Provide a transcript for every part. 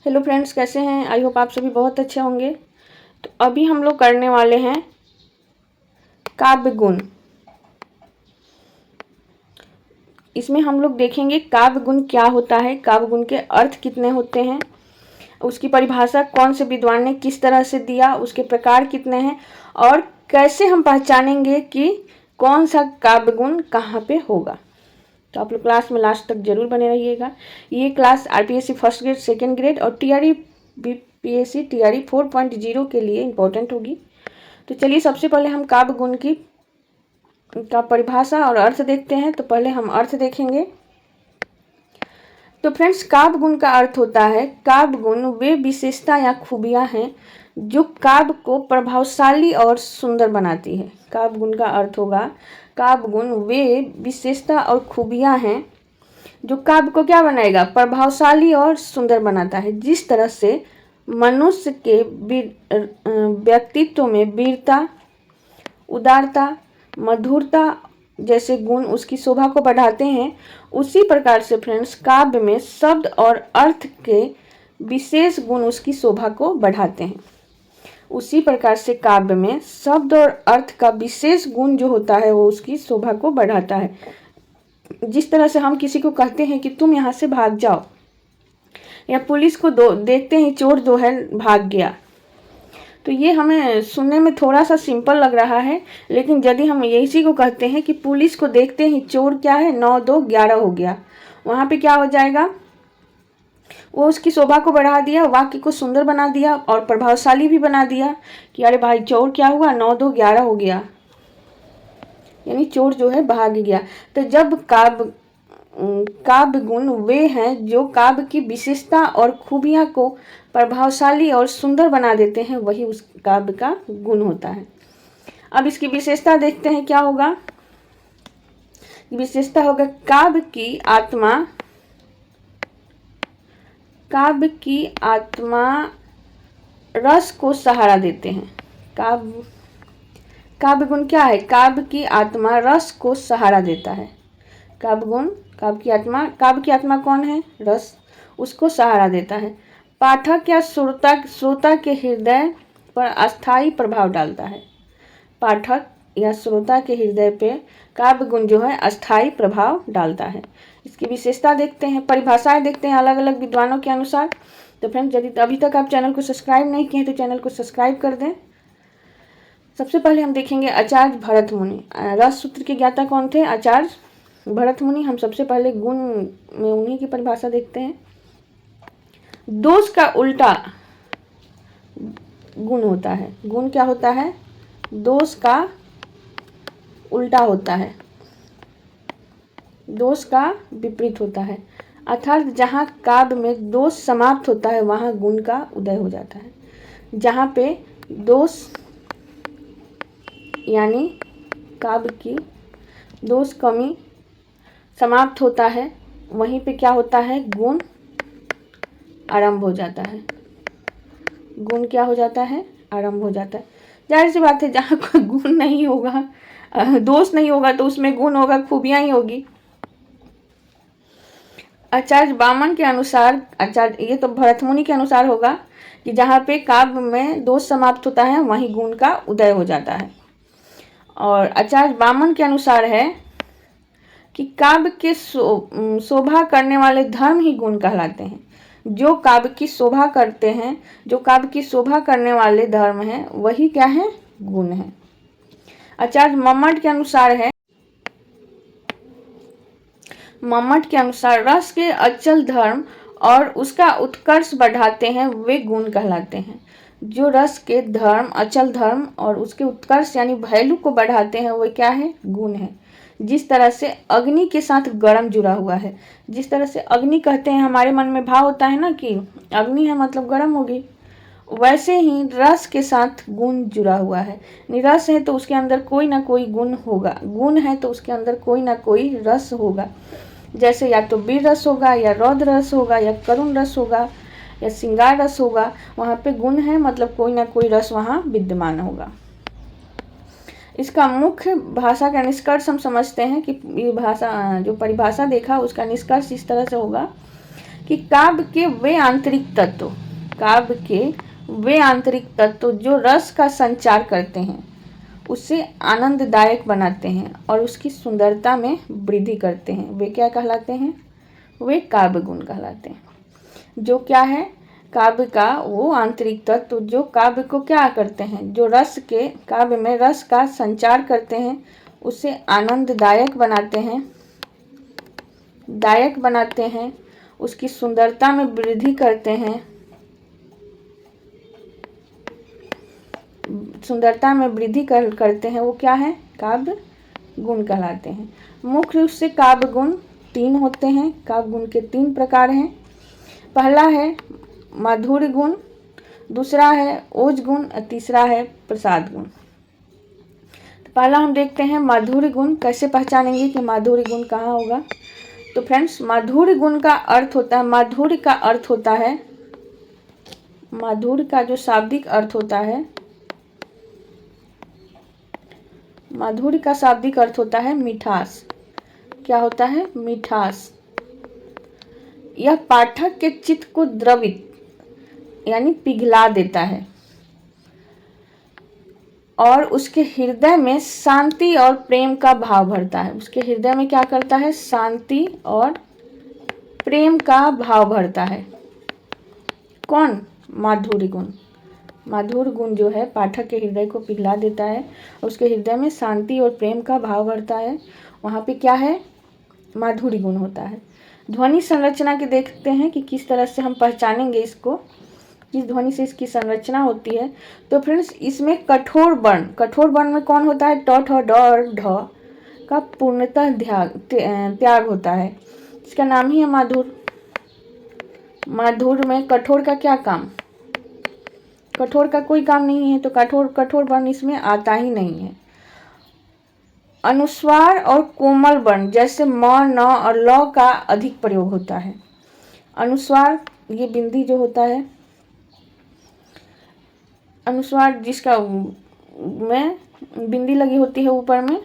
Hello friends, कैसे हैं? I hope आप सभी बहुत अच्छे होंगे। तो अभी हम लोग करने वाले हैं काव्य गुण। इसमें हम लोग देखेंगे काव्य गुण क्या होता है, काव्य गुण के अर्थ कितने होते हैं, उसकी परिभाषा कौन से विद्वान ने किस तरह से दिया, उसके प्रकार कितने हैं और कैसे हम पहचानेंगे कि कौन सा काव्य गुण कहाँ पे होगा। तो आप लोग क्लास में लास्ट तक जरूर बने रहिएगा। ये class RPSC first grade, second grade और टीआरई बीपीएससी टीआरई 4.0 के लिए इम्पोर्टेंट होगी। तो चलिए सबसे पहले हम काव्य गुण का परिभाषा और अर्थ देखते हैं। तो पहले हम अर्थ देखेंगे। तो फ्रेंड्स, काव्य गुण का अर्थ होता है, काव्य गुण वे विशेषता या खूबियां हैं जो काव्य को प्रभावशाली और सुंदर बनाती है। काव्य गुण का अर्थ होगा, काव्य गुण वे विशेषता और खूबियां हैं जो काव्य को क्या बनाएगा, प्रभावशाली और सुंदर बनाता है। जिस तरह से मनुष्य के व्यक्तित्व में वीरता, उदारता, मधुरता जैसे गुण उसकी शोभा को बढ़ाते हैं, उसी प्रकार से फ्रेंड्स काव्य में शब्द और अर्थ के विशेष गुण उसकी शोभा को बढ़ाते हैं। उसी प्रकार से काव्य में शब्द और अर्थ का विशेष गुण जो होता है वो उसकी शोभा को बढ़ाता है। जिस तरह से हम किसी को कहते हैं कि तुम यहाँ से भाग जाओ, या पुलिस को देखते ही चोर जो है भाग गया, तो ये हमें सुनने में थोड़ा सा सिंपल लग रहा है, लेकिन यदि हम इसी को कहते हैं कि पुलिस को देखते ही चोर क्या है 9 2 11 हो गया, वहाँ पे क्या हो जाएगा, वो उसकी शोभा को बढ़ा दिया, वाक्य को सुंदर बना दिया और प्रभावशाली भी बना दिया कि अरे भाई चोर क्या हुआ 9 2 11 हो गया, यानी चोर जो है भाग गया। तो जब काव्य गुण वे हैं जो काव्य की विशेषता और खूबियां को प्रभावशाली और सुंदर बना देते हैं, वही उस काव्य का गुण होता है। अब इसकी विशेषता देखते हैं क्या होगा। विशेषता होगा, काव्य की आत्मा रस को सहारा देते हैं। काव्य गुण क्या है, काव्य की आत्मा रस को सहारा देता है। काव्य गुण, काव्य की आत्मा कौन है, रस, उसको सहारा देता है। पाठक या श्रोता के हृदय पर अस्थायी प्रभाव डालता है। पाठक या श्रोता के हृदय पे काव्य गुण जो है अस्थायी प्रभाव डालता है। इसकी विशेषता देखते हैं, परिभाषाएं देखते हैं अलग अलग विद्वानों के अनुसार। तो फ्रेंड्स, यदि अभी तक आप चैनल को सब्सक्राइब नहीं किए हैं तो चैनल को सब्सक्राइब कर दें। सबसे पहले हम देखेंगे आचार्य भरत मुनि। रस सूत्र के ज्ञाता कौन थे, आचार्य भरत मुनि। हम सबसे पहले गुण में उन्हीं की परिभाषा देखते हैं। दोष का उल्टा गुण होता है। गुण क्या होता है, दोष का उल्टा होता है, दोष का विपरीत होता है। अर्थात जहाँ काव्य में दोष समाप्त होता है वहाँ गुण का उदय हो जाता है। जहाँ पे दोष यानी काव्य की दोष कमी समाप्त होता है, वहीं पे क्या होता है, गुण आरंभ हो जाता है। गुण क्या हो जाता है, आरंभ हो जाता है। जाहिर सी बात है, जहाँ कोई गुण नहीं होगा, दोष नहीं होगा, तो उसमें गुण होगा, खूबियां ही होगी। आचार्य बामन के अनुसार, ये तो भरतमुनि के अनुसार होगा कि जहाँ पे काव्य में दोष समाप्त होता है वहीं गुण का उदय हो जाता है। और आचार्य बामन के अनुसार है कि काव्य के शोभा करने वाले धर्म ही गुण कहलाते हैं। जो काव्य की शोभा करते हैं, जो काव्य की शोभा करने वाले धर्म हैं, वही क्या है, गुण है। आचार्य मम्मट के अनुसार है, मम्मट के अनुसार रस के अचल धर्म और उसका उत्कर्ष बढ़ाते हैं वे गुण कहलाते हैं। जो रस के धर्म, अचल धर्म और उसके उत्कर्ष यानी वैल्यू को बढ़ाते हैं, वो क्या है, गुण है। जिस तरह से अग्नि के साथ गर्म जुड़ा हुआ है, जिस तरह से अग्नि कहते हैं, हमारे मन में भाव होता है ना कि अग्नि है मतलब गर्म होगी, वैसे ही रस के साथ गुण जुड़ा हुआ है। रस है तो उसके अंदर कोई ना कोई गुण होगा, गुण है तो उसके अंदर कोई ना कोई रस होगा। जैसे या तो वीर रस होगा, या रौद्र रस होगा, या करुण रस होगा, या श्रृंगार रस होगा। वहाँ पे गुण है मतलब कोई ना कोई रस वहाँ विद्यमान होगा। इसका मुख्य भाषा का निष्कर्ष हम समझते हैं कि ये भाषा जो परिभाषा देखा उसका निष्कर्ष इस तरह से होगा कि काव्य के वे आंतरिक तत्व जो रस का संचार करते हैं, उसे आनंददायक बनाते हैं और उसकी सुंदरता में वृद्धि करते हैं, वे क्या कहलाते हैं? वे काव्य गुण कहलाते हैं। जो क्या है? काव्य का वो आंतरिक तत्व जो काव्य को क्या करते हैं, जो काव्य में रस का संचार करते हैं, उसे आनंददायक बनाते हैं, उसकी सुंदरता में वृद्धि करते हैं, करते हैं, वो क्या है? काव्य गुण कहलाते हैं। मुख्य रूप से काव्य गुण 3 होते हैं। काव्य गुण के 3 प्रकार हैं। पहला है माधुर्य गुण, दूसरा है ओज गुण और तीसरा है प्रसाद गुण। तो पहला हम देखते हैं माधुर्य गुण। कैसे पहचानेंगे कि माधुर्य गुण कहाँ होगा? तो फ्रेंड्स, माधुर्य गुण का अर्थ होता है, माधुर्य का जो शाब्दिक अर्थ होता है, माधुर्य का शाब्दिक अर्थ होता है मिठास। क्या होता है? मिठास। यह पाठक के चित्त को द्रवित यानी पिघला देता है और उसके हृदय में शांति और प्रेम का भाव भरता है। उसके हृदय में क्या करता है? शांति और प्रेम का भाव भरता है। कौन? माधुर्य गुण। माधुर्य गुण जो है पाठक के हृदय को पिघला देता है और उसके हृदय में शांति और प्रेम का भाव भरता है। वहाँ पे क्या है? माधुर्य गुण होता है। ध्वनि संरचना के देखते हैं कि किस तरह से हम पहचानेंगे इसको, किस ध्वनि से इसकी संरचना होती है। तो फ्रेंड्स, इसमें कठोर वर्ण में कौन होता है? ट, ठ, ड और ढ का पूर्णतः त्याग होता है। इसका नाम ही है माधुर। माधुर में कठोर का क्या काम? कठोर का कोई काम नहीं है, तो कठोर वर्ण इसमें आता ही नहीं है। अनुस्वार और कोमल वर्ण जैसे म, न और ल का अधिक प्रयोग होता है। अनुस्वार, ये बिंदी जो होता है, अनुस्वार जिसका में बिंदी लगी होती है ऊपर में,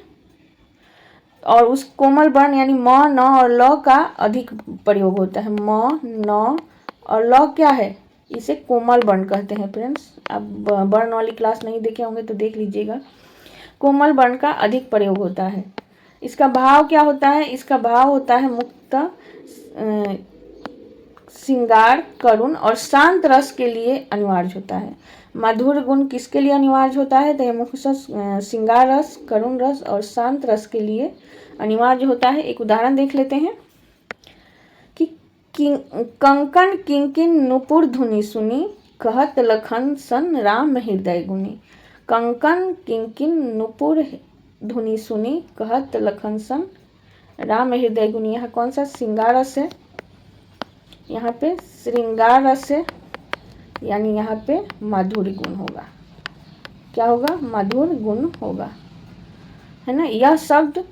और उस कोमल वर्ण यानी म, न और ल का अधिक प्रयोग होता है। म, न और ल क्या है? इसे कोमल वर्ण कहते हैं। फ्रेंड्स, आप वर्ण वाली क्लास नहीं देखे होंगे तो देख लीजिएगा। कोमल वर्ण का अधिक प्रयोग होता है। इसका भाव क्या होता है? इसका भाव होता है मुक्त, श्रृंगार, करुण और शांत रस के लिए अनिवार्य होता है। मधुर गुण किसके लिए अनिवार्य होता है? तो मुख्य श्रृंगार रस, करुण रस और शांत रस के लिए अनिवार्य होता है। एक उदाहरण देख लेते हैं कि कंकन किंकिन नुपुर धुनि सुनी, कहत लखन सन राम हृदय गुनी। कंकन किंकिन नुपुर धुनि सुनी, कहत लखन सन राम हृदय गुनी। यहाँ कौन सा श्रृंगार रस है? यहाँ पे श्रृंगार रस है, यानी यहाँ पे माधुर्य गुण होगा। क्या होगा? माधुर्य गुण होगा, है ना। यह शब्द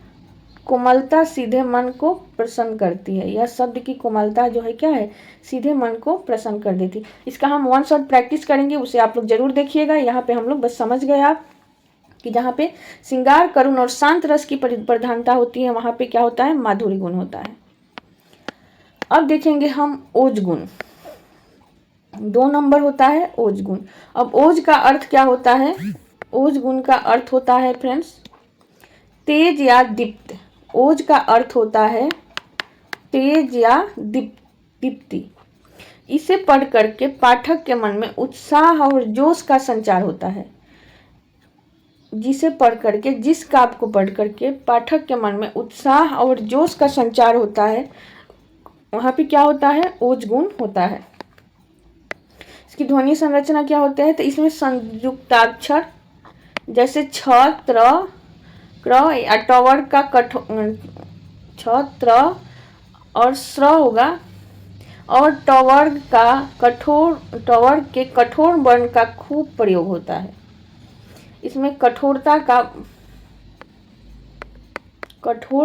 कोमलता सीधे मन को प्रसन्न करती है। यह शब्द की कोमलता जो है क्या है? सीधे मन को प्रसन्न कर देती। इसका हम 1 शॉट प्रैक्टिस करेंगे, उसे आप लोग जरूर देखिएगा। यहाँ पे हम लोग बस समझ गए आप कि जहाँ पे श्रृंगार, करुण और शांत रस की प्रधानता होती है, वहाँ पे क्या होता है? माधुर्य गुण होता है। अब देखेंगे हम ओज गुण। 2 नंबर होता है ओज गुण। अब ओज का अर्थ क्या होता है? ओज गुण का अर्थ होता है फ्रेंड्स तेज या दीप्त। ओज का अर्थ होता है तेज या दीप्ति। इसे पढ़ करके पाठक के मन में उत्साह और जोश का संचार होता है। जिसे पढ़ करके, जिस काव्य को पढ़ करके पाठक के मन में उत्साह और जोश का संचार होता है, वहाँ पे क्या होता है? ओज गुण होता है। इसकी ध्वनि संरचना क्या होता है? तो इसमें संयुक्ताक्षर जैसे छ, त्र, क्र या टवर का छ, त्र और स्र होगा, और टवर के कठोर वर्ण का खूब प्रयोग होता है। इसमें कठोर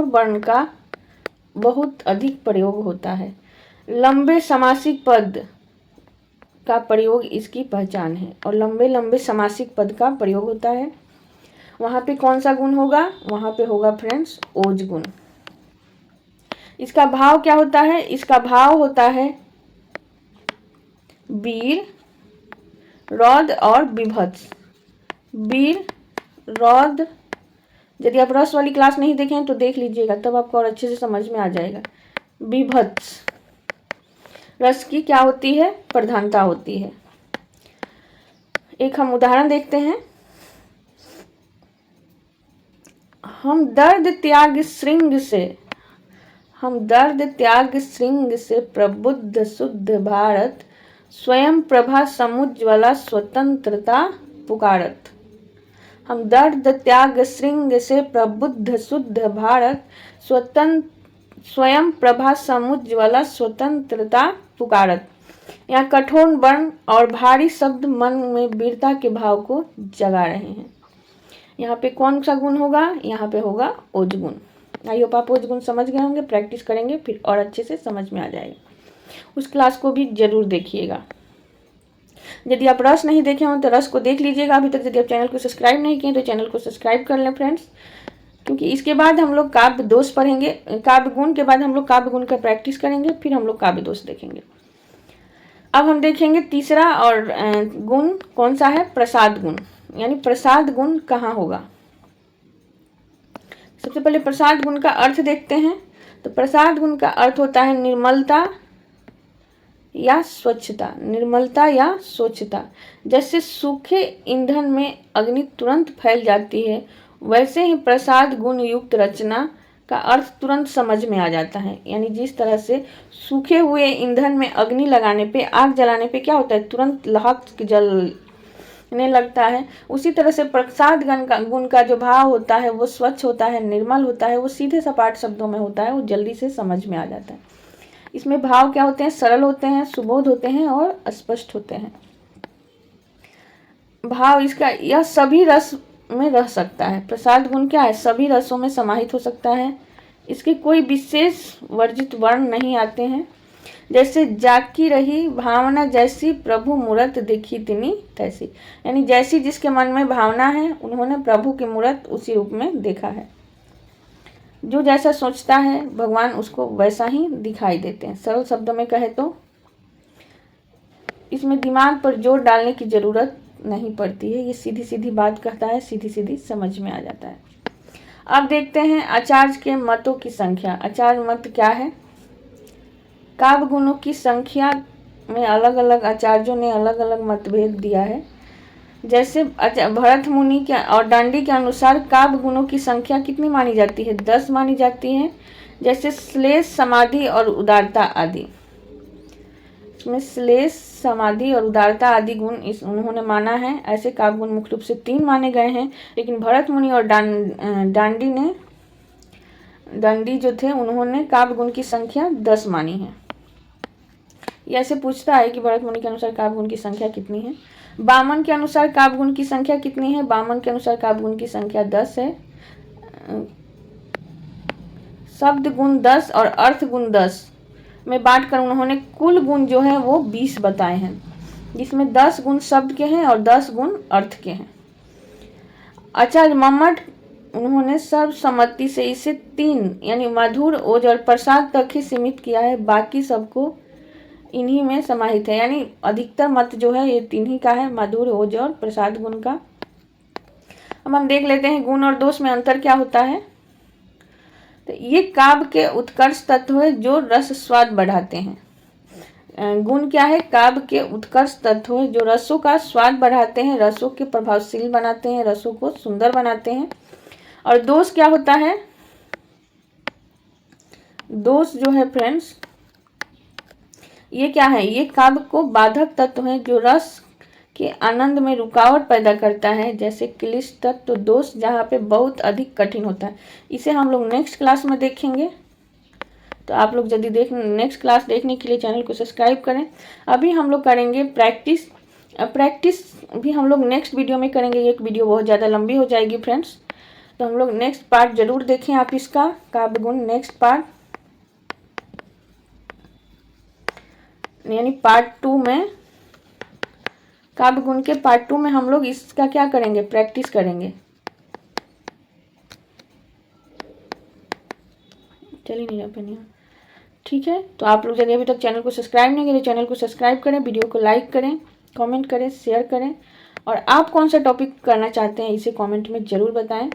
वर्ण का बहुत अधिक प्रयोग होता है। लंबे समासिक पद का प्रयोग इसकी पहचान है, और लंबे समासिक पद का प्रयोग होता है। वहाँ पे कौन सा गुण होगा? वहाँ पे होगा फ्रेंड्स ओज गुण। इसका भाव क्या होता है? इसका भाव होता है वीर, रौद्र और विभत्स। वीर, रौद्र, यदि आप रस वाली क्लास नहीं देखे हैं तो देख लीजिएगा, तब आपको और अच्छे से समझ में आ जाएगा। विभत्स, रस की क्या होती है? प्रधानता होती है। एक हम उदाहरण देखते हैं। हम दर्द त्याग श्रृंग से प्रबुद्ध शुद्ध भारत, स्वयं प्रभा समुज्ज्वला स्वतंत्रता पुकारत। हम दर्द त्याग श्रृंग से प्रबुद्ध शुद्ध भारत, स्वयं प्रभा समुज्ज्वला स्वतंत्रता पुकारत। यहाँ कठोर वर्ण और भारी शब्द मन में वीरता के भाव को जगा रहे हैं। यहाँ पे कौन सा गुण होगा? यहाँ पे होगा ओज गुण। आई होप आप ओज गुण समझ गए होंगे, प्रैक्टिस करेंगे फिर और अच्छे से समझ में आ जाएगा। उस क्लास को भी जरूर देखिएगा। यदि आप रस नहीं देखे हों तो रस को देख लीजिएगा अभी तक। यदि आप चैनल को सब्सक्राइब नहीं किए तो चैनल को सब्सक्राइब कर लें फ्रेंड्स, क्योंकि इसके बाद हम लोग काव्य दोष पढ़ेंगे। काव्य गुण के बाद हम लोग काव्य गुण का प्रैक्टिस करेंगे, फिर हम लोग काव्य दोष देखेंगे। अब हम देखेंगे तीसरा और गुण कौन सा है? प्रसाद गुण। यानी प्रसाद गुण कहाँ होगा? सबसे पहले प्रसाद गुण का अर्थ देखते हैं। तो प्रसाद गुण का अर्थ होता है निर्मलता या स्वच्छता। निर्मलता या स्वच्छता। जैसे सूखे ईंधन में अग्नि तुरंत फैल जाती है, वैसे ही प्रसाद गुण युक्त रचना का अर्थ तुरंत समझ में आ जाता है। यानी जिस तरह से सूखे हुए ईंधन में अग्नि लगाने पे, आग जलाने पे क्या होता है? तुरंत लहक जलने लगता है। उसी तरह से प्रसाद गुण का जो भाव होता है वो स्वच्छ होता है, निर्मल होता है, वो सीधे सपाट शब्दों में होता है, वो जल्दी से समझ में आ जाता है। इसमें भाव क्या होते हैं? सरल होते हैं, सुबोध होते हैं और स्पष्ट होते हैं। भाव इसका यह सभी रस में रह सकता है। प्रसाद गुण क्या है? सभी रसों में समाहित हो सकता है। इसके कोई विशेष वर्जित वर्ण नहीं आते हैं। जैसे जाकी रही भावना जैसी प्रभु मूरत देखी तिनी तैसी। यानी जैसी जिसके मन में भावना है, उन्होंने प्रभु की मूरत उसी रूप में देखा है। जो जैसा सोचता है भगवान उसको वैसा ही दिखाई देते हैं। सरल शब्दों में कहे तो इसमें दिमाग पर जोर डालने की जरूरत नहीं पड़ती है। ये सीधी सीधी बात कहता है, सीधी सीधी समझ में आ जाता है। अब देखते हैं आचार्य के मतों की संख्या। आचार्य मत क्या है? काव्य गुणों की संख्या में अलग अलग आचार्यों ने अलग अलग मतभेद दिया है। जैसे भरत मुनि के और दांडी के अनुसार काव्य गुणों की संख्या कितनी मानी जाती है? 10 मानी जाती है। जैसे श्लेष, समाधि और उदारता आदि। इसमें श्लेष, समाधि और उदारता आदि गुण उन्होंने माना है। ऐसे काव्य गुण मुख्य रूप से 3 माने गए हैं, लेकिन भरत मुनि और दांडी जो थे उन्होंने काव्य गुण की संख्या 10 मानी है। ये ऐसे पूछता है कि भरत मुनि के अनुसार काव्य गुण की संख्या कितनी है। वामन के अनुसार काव्य गुण की संख्या कितनी है? वामन के अनुसार काव्य गुण की संख्या 10 है। शब्द गुण 10 और अर्थ गुण 10 में बांटकर उन्होंने कुल गुण जो है वो 20 बताए हैं, जिसमें 10 गुण शब्द के हैं और 10 गुण अर्थ के हैं। आचार्य मम्मट उन्होंने सर्वसम्मति से इसे 3 यानी मधुर, ओज और प्रसाद तक ही सीमित किया है। बाकी सबको इन्हीं में समाहित है। यानी अधिकतर मत जो है ये 3 ही का है, मधुर, ओज और प्रसाद गुण का। अब हम देख लेते हैं गुण और दोष में अंतर क्या होता है। तो ये काव्य के उत्कर्ष तत्व है जो रस स्वाद बढ़ाते हैं। गुण क्या है? काव्य के उत्कर्ष तत्व है जो रसों का स्वाद बढ़ाते हैं, रसों के प्रभावशील बनाते हैं, रसों को सुंदर बनाते हैं। और दोष क्या होता है? दोष जो है फ्रेंड्स ये क्या है? ये काव्य को बाधक तत्व है जो रस के आनंद में रुकावट पैदा करता है। जैसे क्लिष्ट तत्व दोष जहाँ पे बहुत अधिक कठिन होता है। इसे हम लोग नेक्स्ट क्लास में देखेंगे। तो आप लोग यदि नेक्स्ट क्लास देखने के लिए चैनल को सब्सक्राइब करें। अभी हम लोग करेंगे प्रैक्टिस। प्रैक्टिस भी हम लोग नेक्स्ट वीडियो में करेंगे। एक वीडियो बहुत ज़्यादा लंबी हो जाएगी फ्रेंड्स, तो हम लोग नेक्स्ट पार्ट जरूर देखें आप इसका, काव्य गुण नेक्स्ट पार्ट यानी पार्ट 2 में, काव्य गुण के पार्ट 2 में हम लोग इसका क्या करेंगे? प्रैक्टिस करेंगे। चलिए नहीं रहा। ठीक है, तो आप लोग यदि अभी तक चैनल को सब्सक्राइब नहीं किए तो चैनल को सब्सक्राइब करें, वीडियो को लाइक करें, कमेंट करें, शेयर करें और आप कौन सा टॉपिक करना चाहते हैं इसे कमेंट में ज़रूर बताएं।